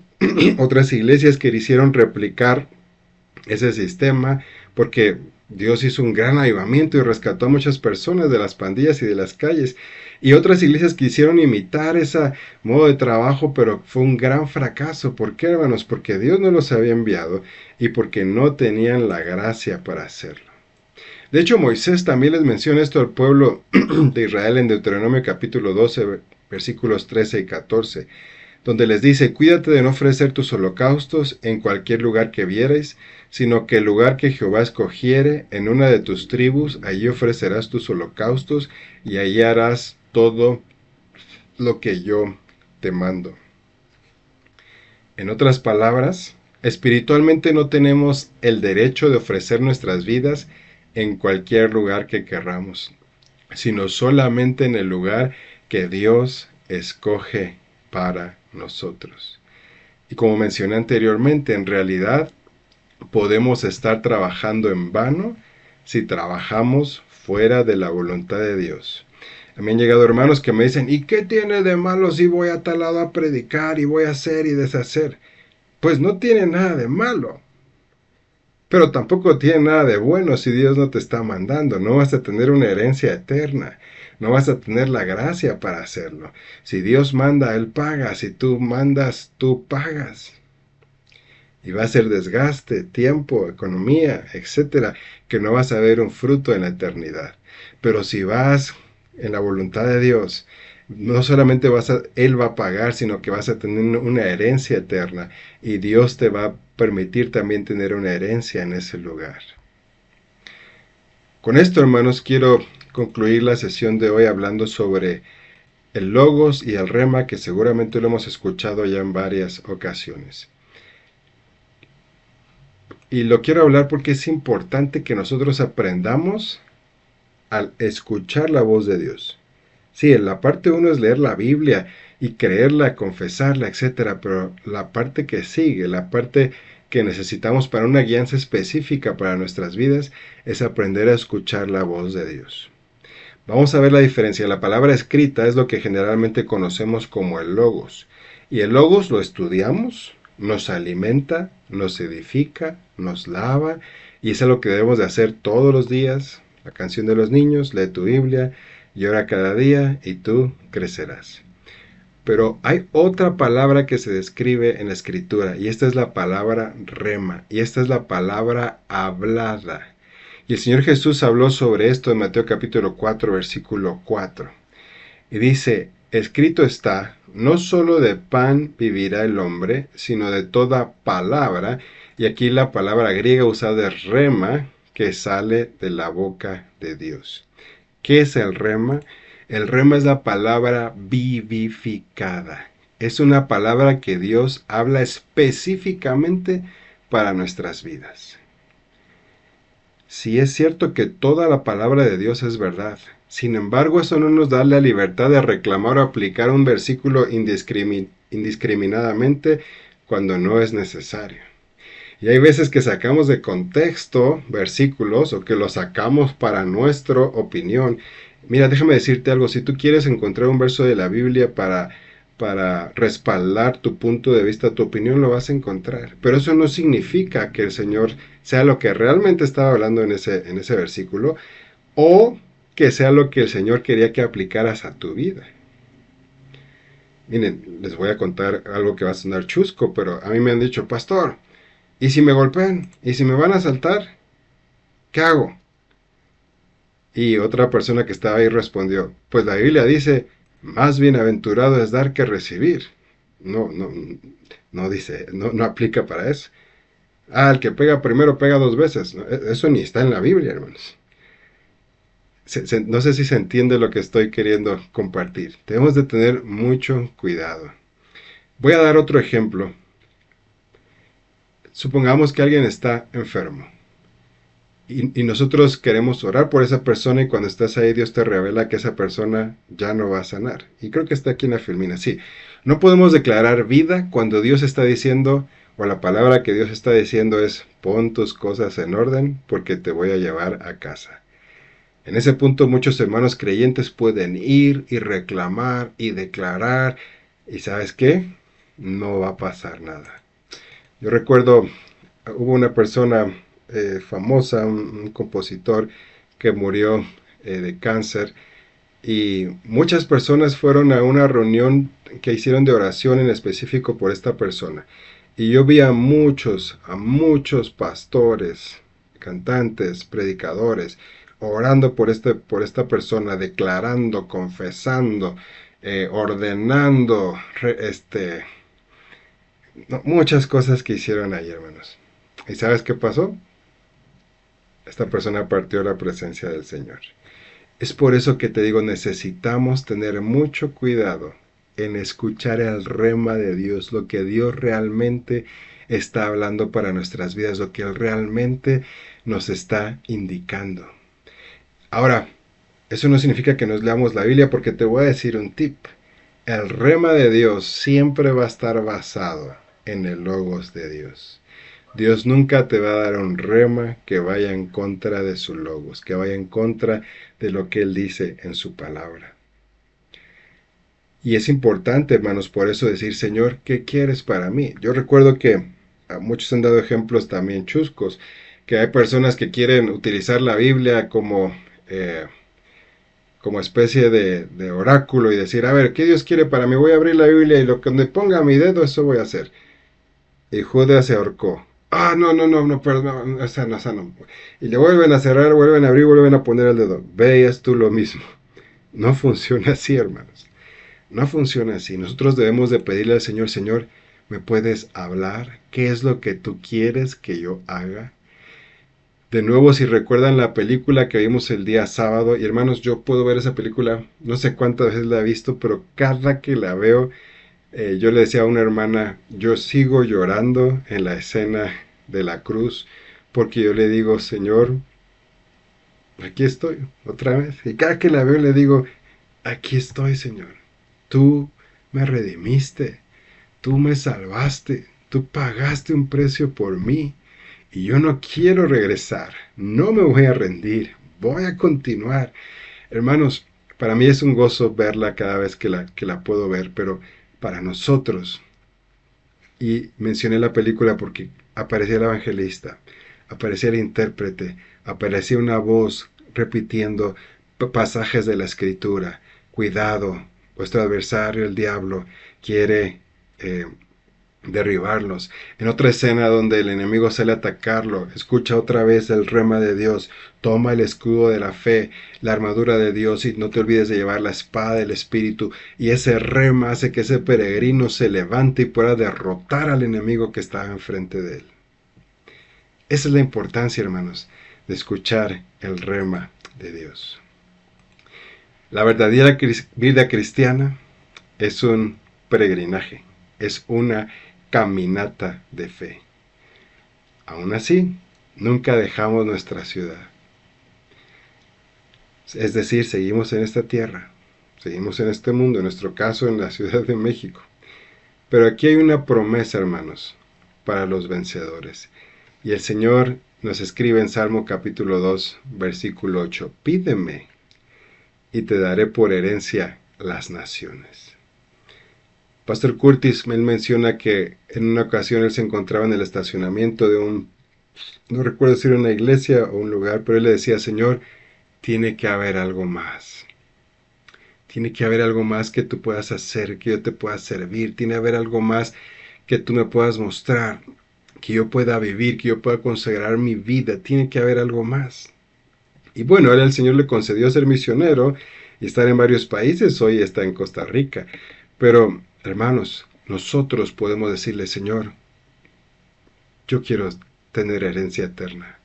otras iglesias que quisieron replicar ese sistema porque Dios hizo un gran avivamiento y rescató a muchas personas de las pandillas y de las calles. Y otras iglesias quisieron imitar ese modo de trabajo, pero fue un gran fracaso. ¿Por qué, hermanos? Porque Dios no los había enviado y porque no tenían la gracia para hacerlo. De hecho, Moisés también les menciona esto al pueblo de Israel en Deuteronomio capítulo 12, versículos 13 y 14. Donde les dice, cuídate de no ofrecer tus holocaustos en cualquier lugar que vierais, sino que el lugar que Jehová escogiere en una de tus tribus, allí ofrecerás tus holocaustos y allí harás todo lo que yo te mando. En otras palabras, espiritualmente no tenemos el derecho de ofrecer nuestras vidas en cualquier lugar que querramos, sino solamente en el lugar que Dios escoge para nosotros. Y como mencioné anteriormente, en realidad podemos estar trabajando en vano si trabajamos fuera de la voluntad de Dios. A mí han llegado hermanos que me dicen, ¿y qué tiene de malo si voy a tal lado a predicar y voy a hacer y deshacer? Pues no tiene nada de malo. Pero tampoco tiene nada de bueno si Dios no te está mandando. No vas a tener una herencia eterna. No vas a tener la gracia para hacerlo. Si Dios manda, Él paga. Si tú mandas, tú pagas. Y va a ser desgaste, tiempo, economía, etcétera, que no vas a ver un fruto en la eternidad. Pero si vas en la voluntad de Dios, no solamente Él va a pagar, sino que vas a tener una herencia eterna. Y Dios te va a permitir también tener una herencia en ese lugar. Con esto, hermanos, quiero concluir la sesión de hoy hablando sobre el logos y el rema, que seguramente lo hemos escuchado ya en varias ocasiones. Y lo quiero hablar porque es importante que nosotros aprendamos al escuchar la voz de Dios. Sí, en la parte 1 es leer la Biblia y creerla, confesarla, etcétera, pero la parte que sigue, la parte que necesitamos para una guianza específica para nuestras vidas, es aprender a escuchar la voz de Dios. Vamos a ver la diferencia. La palabra escrita es lo que generalmente conocemos como el logos. Y el logos lo estudiamos, nos alimenta, nos edifica, nos lava, y es lo que debemos de hacer todos los días. La canción de los niños, lee tu Biblia, llora cada día y tú crecerás. Pero hay otra palabra que se describe en la Escritura, y esta es la palabra rema, y esta es la palabra hablada. Y el Señor Jesús habló sobre esto en Mateo capítulo 4, versículo 4. Y dice, escrito está, no solo de pan vivirá el hombre, sino de toda palabra, y aquí la palabra griega usada es rema, que sale de la boca de Dios. ¿Qué es el rema? El rema es la palabra vivificada. Es una palabra que Dios habla específicamente para nuestras vidas. Sí es cierto que toda la palabra de Dios es verdad. Sin embargo, eso no nos da la libertad de reclamar o aplicar un versículo indiscriminadamente cuando no es necesario. Y hay veces que sacamos de contexto versículos o que los sacamos para nuestra opinión. Mira, déjame decirte algo, si tú quieres encontrar un verso de la Biblia para respaldar tu punto de vista, tu opinión, lo vas a encontrar. Pero eso no significa que el Señor sea lo que realmente estaba hablando en ese versículo, o que sea lo que el Señor quería que aplicaras a tu vida. Miren, les voy a contar algo que va a sonar chusco, pero a mí me han dicho, pastor, ¿y si me golpean? ¿Y si me van a asaltar? ¿Qué hago? Y otra persona que estaba ahí respondió, pues la Biblia dice, más bienaventurado es dar que recibir. No dice, no aplica para eso. El que pega primero pega dos veces. No, eso ni está en la Biblia, hermanos. No sé si se entiende lo que estoy queriendo compartir. Debemos de tener mucho cuidado. Voy a dar otro ejemplo. Supongamos que alguien está enfermo. Y nosotros queremos orar por esa persona y cuando estás ahí Dios te revela que esa persona ya no va a sanar. Y creo que está aquí en la filmina. Sí, no podemos declarar vida cuando Dios está diciendo, o la palabra que Dios está diciendo es, pon tus cosas en orden porque te voy a llevar a casa. En ese punto muchos hermanos creyentes pueden ir y reclamar y declarar. ¿Y sabes qué? No va a pasar nada. Yo recuerdo, hubo una persona famosa, un compositor que murió de cáncer y muchas personas fueron a una reunión que hicieron de oración en específico por esta persona. Y yo vi a muchos pastores, cantantes, predicadores, orando por esta persona, declarando, confesando, ordenando, muchas cosas que hicieron ahí, hermanos. ¿Y sabes qué pasó? Esta persona partió a la presencia del Señor. Es por eso que te digo, necesitamos tener mucho cuidado en escuchar el rema de Dios, lo que Dios realmente está hablando para nuestras vidas, lo que Él realmente nos está indicando. Ahora, eso no significa que nos leamos la Biblia, porque te voy a decir un tip. El rema de Dios siempre va a estar basado en el logos de Dios. Dios nunca te va a dar un rema que vaya en contra de su logos, que vaya en contra de lo que Él dice en su palabra. Y es importante, hermanos, por eso decir, Señor, ¿qué quieres para mí? Yo recuerdo que a muchos han dado ejemplos también chuscos, que hay personas que quieren utilizar la Biblia como especie de oráculo y decir, a ver, ¿qué Dios quiere para mí? Voy a abrir la Biblia y lo que donde ponga mi dedo, eso voy a hacer. Y Judas se ahorcó. No, perdón, esa no. Y le vuelven a cerrar, vuelven a abrir, vuelven a poner el dedo. Veas tú lo mismo. No funciona así, hermanos. No funciona así. Nosotros debemos de pedirle al Señor, Señor, ¿me puedes hablar? ¿Qué es lo que tú quieres que yo haga? De nuevo, si recuerdan la película que vimos el día sábado, y hermanos, yo puedo ver esa película, no sé cuántas veces la he visto, pero cada que la veo, yo le decía a una hermana, yo sigo llorando en la escena de la cruz, porque yo le digo, Señor, aquí estoy, otra vez. Y cada que la veo le digo, aquí estoy, Señor. Tú me redimiste, tú me salvaste, tú pagaste un precio por mí. Y yo no quiero regresar, no me voy a rendir, voy a continuar. Hermanos, para mí es un gozo verla cada vez que la puedo ver, pero para nosotros, y mencioné la película porque aparecía el evangelista, aparecía el intérprete, aparecía una voz repitiendo pasajes de la escritura. Cuidado, vuestro adversario, el diablo, quiere derribarlos. En otra escena donde el enemigo sale a atacarlo, escucha otra vez el rema de Dios, toma el escudo de la fe, la armadura de Dios y no te olvides de llevar la espada del Espíritu, y ese rema hace que ese peregrino se levante y pueda derrotar al enemigo que está enfrente de él. Esa es la importancia, hermanos, de escuchar el rema de Dios. La verdadera vida cristiana es un peregrinaje, es una caminata de fe. Aún así, nunca dejamos nuestra ciudad. Es decir, seguimos en esta tierra, seguimos en este mundo, en nuestro caso en la Ciudad de México. Pero aquí hay una promesa, hermanos, para los vencedores. Y el Señor nos escribe en Salmo capítulo 2, versículo 8, pídeme y te daré por herencia las naciones. Pastor Curtis, él menciona que en una ocasión él se encontraba en el estacionamiento de no recuerdo si era una iglesia o un lugar, pero él le decía, Señor, tiene que haber algo más. Tiene que haber algo más que tú puedas hacer, que yo te pueda servir. Tiene que haber algo más que tú me puedas mostrar, que yo pueda vivir, que yo pueda consagrar mi vida. Tiene que haber algo más. Y bueno, el Señor le concedió ser misionero y estar en varios países. Hoy está en Costa Rica. Pero, hermanos, nosotros podemos decirle, Señor, yo quiero tener herencia eterna.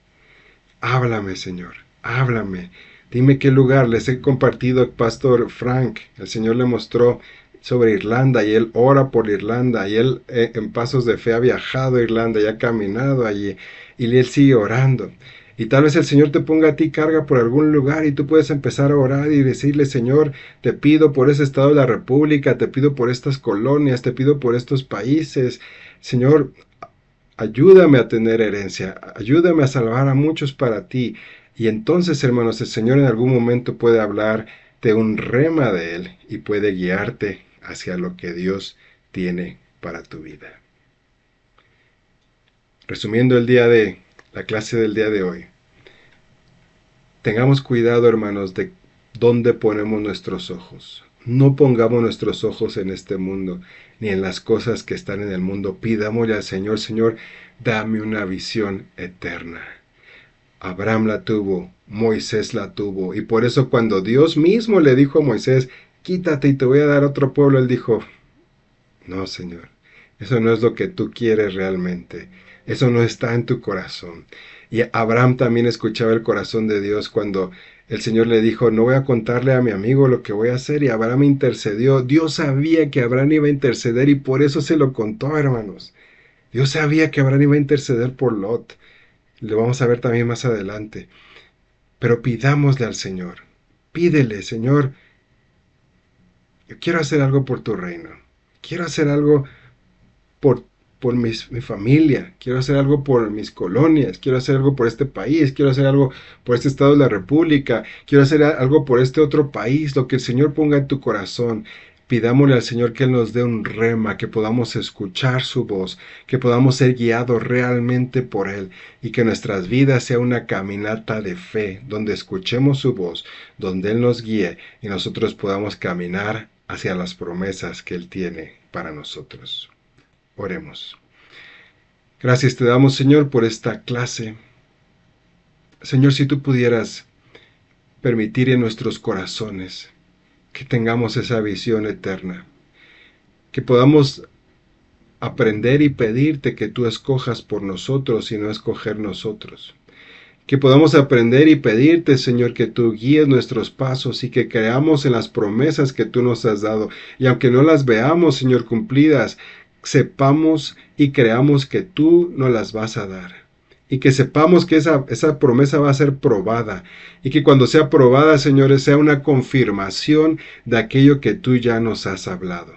Háblame, Señor, háblame. Dime qué lugar. Les he compartido al pastor Frank. El Señor le mostró sobre Irlanda y él ora por Irlanda y él en pasos de fe ha viajado a Irlanda y ha caminado allí y él sigue orando. Y tal vez el Señor te ponga a ti carga por algún lugar y tú puedes empezar a orar y decirle, Señor, te pido por ese estado de la República, te pido por estas colonias, te pido por estos países. Señor, ayúdame a tener herencia, ayúdame a salvar a muchos para ti. Y entonces, hermanos, el Señor en algún momento puede hablar de un rema de Él y puede guiarte hacia lo que Dios tiene para tu vida. Resumiendo la clase del día de hoy, tengamos cuidado, hermanos, de dónde ponemos nuestros ojos. No pongamos nuestros ojos en este mundo, ni en las cosas que están en el mundo. Pidámosle al Señor, Señor, dame una visión eterna. Abraham la tuvo, Moisés la tuvo, y por eso cuando Dios mismo le dijo a Moisés, quítate y te voy a dar otro pueblo, él dijo, no, Señor, eso no es lo que tú quieres realmente, eso no está en tu corazón. Y Abraham también escuchaba el corazón de Dios cuando el Señor le dijo, no voy a contarle a mi amigo lo que voy a hacer, y Abraham intercedió. Dios sabía que Abraham iba a interceder y por eso se lo contó, hermanos. Dios sabía que Abraham iba a interceder por Lot. Lo vamos a ver también más adelante. Pero pidámosle al Señor. Pídele, Señor, yo quiero hacer algo por tu reino. Quiero hacer algo por mi familia. Quiero hacer algo por mis colonias. Quiero hacer algo por este país. Quiero hacer algo por este estado de la República. Quiero hacer algo por este otro país. Lo que el Señor ponga en tu corazón. Pidámosle al Señor que Él nos dé un rema, que podamos escuchar su voz, que podamos ser guiados realmente por Él y que nuestras vidas sea una caminata de fe, donde escuchemos su voz, donde Él nos guíe y nosotros podamos caminar hacia las promesas que Él tiene para nosotros. Oremos. Gracias te damos, Señor, por esta clase. Señor, si tú pudieras permitir en nuestros corazones que tengamos esa visión eterna, que podamos aprender y pedirte que tú escojas por nosotros y no escoger nosotros, que podamos aprender y pedirte, Señor, que tú guíes nuestros pasos y que creamos en las promesas que tú nos has dado, y aunque no las veamos, Señor, cumplidas, sepamos y creamos que tú nos las vas a dar. Y que sepamos que esa promesa va a ser probada. Y que cuando sea probada, Señor, sea una confirmación de aquello que tú ya nos has hablado.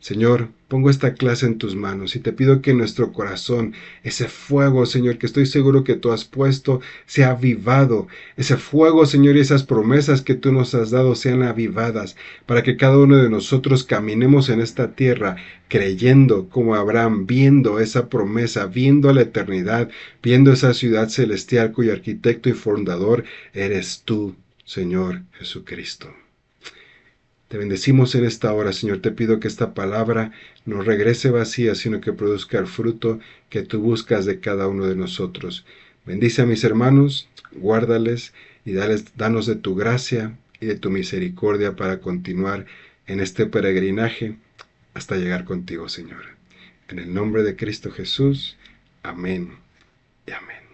Señor, pongo esta clase en tus manos y te pido que en nuestro corazón, ese fuego, Señor, que estoy seguro que tú has puesto, sea avivado. Ese fuego, Señor, y esas promesas que tú nos has dado sean avivadas, para que cada uno de nosotros caminemos en esta tierra creyendo como Abraham, viendo esa promesa, viendo la eternidad, viendo esa ciudad celestial cuyo arquitecto y fundador eres tú, Señor Jesucristo. Te bendecimos en esta hora, Señor. Te pido que esta palabra no regrese vacía, sino que produzca el fruto que tú buscas de cada uno de nosotros. Bendice a mis hermanos, guárdales y danos de tu gracia y de tu misericordia para continuar en este peregrinaje hasta llegar contigo, Señor. En el nombre de Cristo Jesús. Amén y amén.